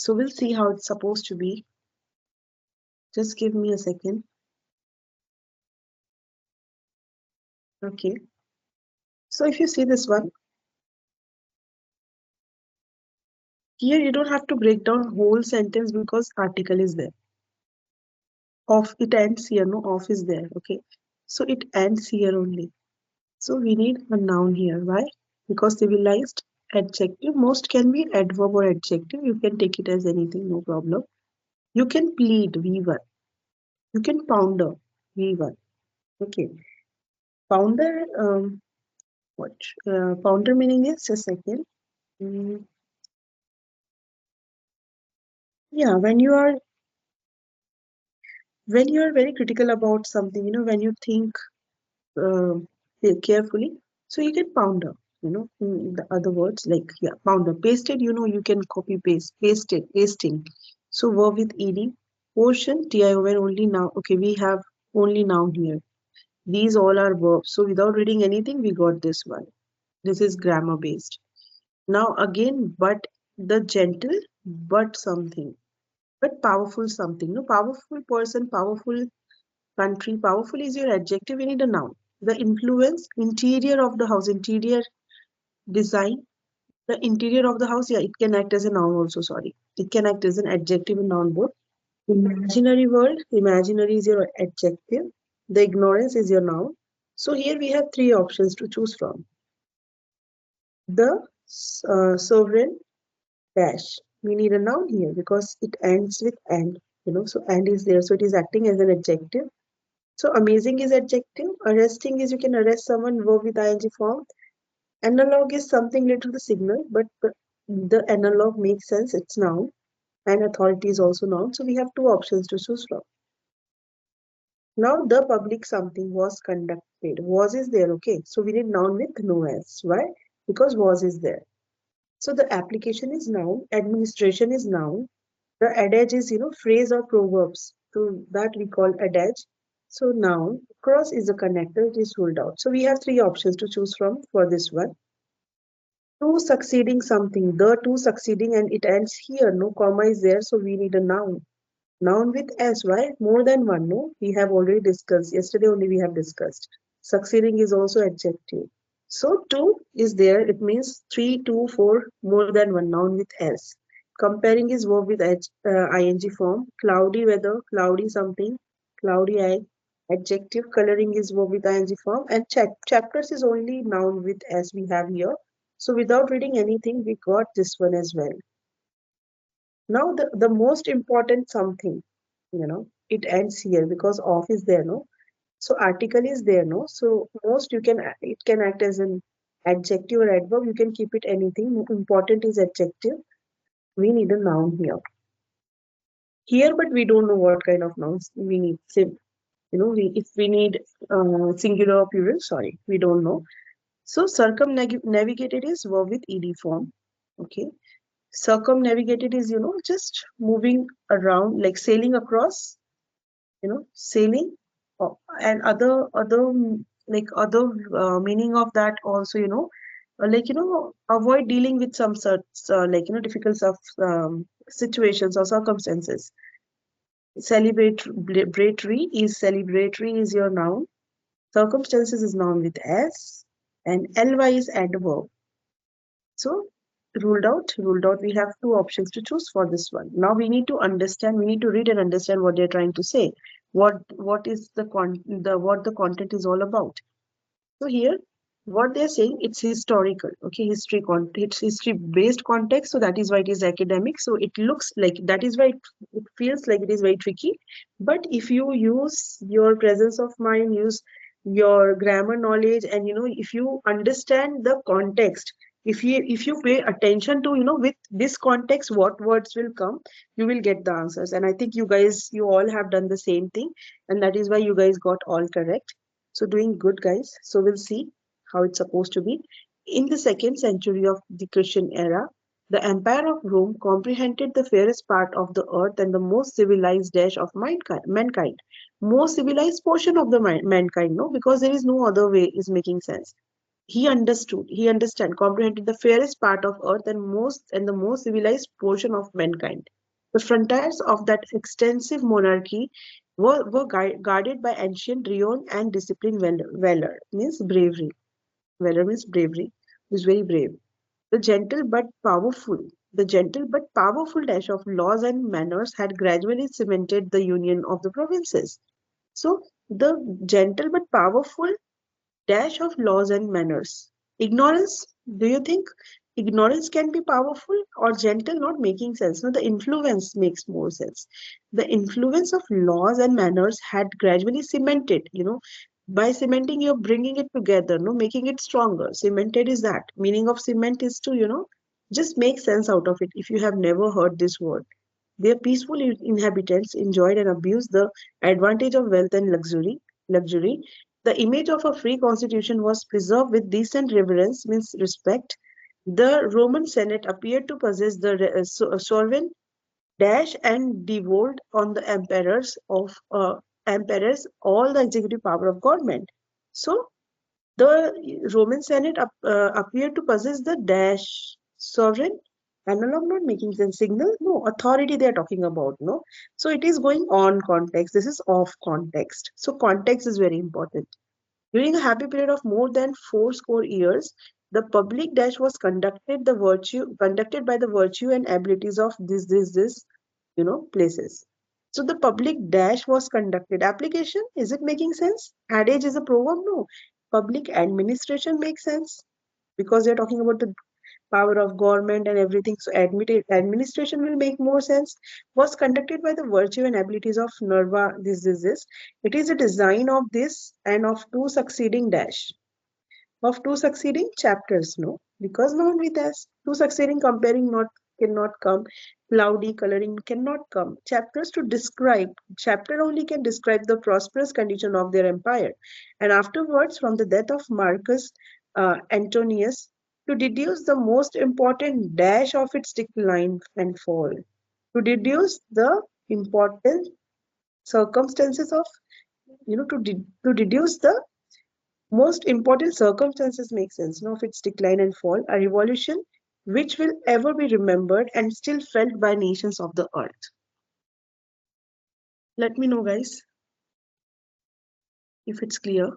So we'll see how it's supposed to be. Just give me a second. Okay. So if you see this one, here you don't have to break down whole sentence because article is there. Off, it ends here, no, off is there, okay? So it ends here only. So we need a noun here. Why? Because civilized adjective, most can be adverb or adjective. You can take it as anything, no problem. You can plead, V1. You can pounder, V1. Okay. Pounder, what? Pounder meaning is, just a second. Mm, yeah, when you are very critical about something, when you think uh, carefully, so you can pounder, in the other words, like, yeah, pounder. Pasted, you can copy paste, pasted, pasting. So verb with ed, portion, tion only now. Okay, we have only noun here. These all are verbs. So without reading anything, we got this one. This is grammar based. Now again, but the gentle, but something, but powerful something. No, powerful person, powerful country. Powerful is your adjective. We need a noun. The influence, interior of the house, interior design, the interior of the house. Yeah, it can act as a noun also. Sorry, it can act as an adjective and noun both. Imaginary world, imaginary is your adjective. The ignorance is your noun. So here we have three options to choose from. The sovereign dash. We need a noun here because it ends with and. So and is there. So it is acting as an adjective. So amazing is adjective. Arresting is you can arrest someone, verb with ing form. Analog is something related to the signal, but the analog makes sense. It's noun. And authority is also noun. So we have two options to choose from. Now the public something was conducted. Was is there, okay? So we need noun with no s. Why? Because was is there. So the application is noun, administration is noun. The adage is, phrase or proverbs. So that we call adage. So noun, cross is a connector, it is ruled out. So we have three options to choose from for this one. To succeeding something, the to succeeding, and it ends here, no comma is there, so we need a noun. Noun with s, why? More than one, no? We have already discussed, yesterday only we have discussed. Succeeding is also adjective. So two is there, it means 3, 2, 4, more than one, noun with s. Comparing is verb with ing form. Cloudy weather, cloudy something, cloudy eye. Adjective, coloring is verb with ing form. And chapters is only noun with s we have here. So without reading anything, we got this one as well. Now the most important something, it ends here because of is there, no? So article is there, no? So most it can act as an adjective or adverb. You can keep it anything. Important is adjective. We need a noun here. Here, but we don't know what kind of nouns we need. If we need singular or plural, sorry, we don't know. So circumnavigated is verb with ed form. Okay. Circumnavigated is, just moving around, like sailing across, sailing, and other meaning of that also, avoid dealing with some such, difficult situations or circumstances. Celebratory is your noun. Circumstances is noun with s, and ly is adverb. So ruled out, we have two options to choose for this one. Now we need to read and understand what they're trying to say. What is what the content is all about. So here, what they're saying, it's historical, okay, it's history based context, so that is why it is academic. So it looks like, that is why it feels like it is very tricky. But if you use your presence of mind, use your grammar knowledge, and if you understand the context, if you pay attention to, with this context, what words will come, you will get the answers. And I think you all have done the same thing, and that is why you guys got all correct. So doing good, guys. So we'll see how it's supposed to be. In the 2nd century of the Christian era, the Empire of Rome comprehended the fairest part of the earth and the most civilized dash of mankind. Most civilized portion of the mankind, no? Because there is no other way is making sense. comprehended the fairest part of earth and the most civilized portion of mankind. The frontiers of that extensive monarchy were guarded by ancient renown and disciplined valor, means bravery. Valor means bravery, who is very brave. The gentle but powerful, the gentle but powerful dash of laws and manners had gradually cemented the union of the provinces. So the gentle but powerful dash of laws and manners. Ignorance, do you think ignorance can be powerful or gentle? Not making sense. No, the influence makes more sense. The influence of laws and manners had gradually cemented, by cementing, you're bringing it together, no, making it stronger. Cemented is that. Meaning of cement is to, just make sense out of it if you have never heard this word. Their peaceful inhabitants enjoyed and abused the advantage of wealth and luxury. The image of a free constitution was preserved with decent reverence, means respect. The Roman Senate appeared to possess the sovereign dash and devolved on the emperors all the executive power of government. So the Roman Senate appeared to possess the dash sovereign analog, not making sense, signal, no, authority they are talking about, no. So it is going on context. This is off context. So context is very important. During a happy period of more than fourscore years, the public dash was conducted by the virtue and abilities of this, places. So the public dash was conducted. Application, is it making sense? Adage is a proverb? No. Public administration makes sense because you're talking about the power of government and everything. So administration will make more sense. Was conducted by the virtue and abilities of Nerva. This. It is a design of this and of two succeeding dash of two succeeding chapters, no, because not with us. Two succeeding comparing not cannot come. Cloudy coloring cannot come. Chapters to describe. Chapter only can describe the prosperous condition of their empire. And afterwards, from the death of Marcus Antonius, to deduce the most important dash of its decline and fall. To deduce the important circumstances of, to deduce the most important circumstances make sense, of its decline and fall, a revolution which will ever be remembered and still felt by nations of the earth. Let me know, guys, if it's clear.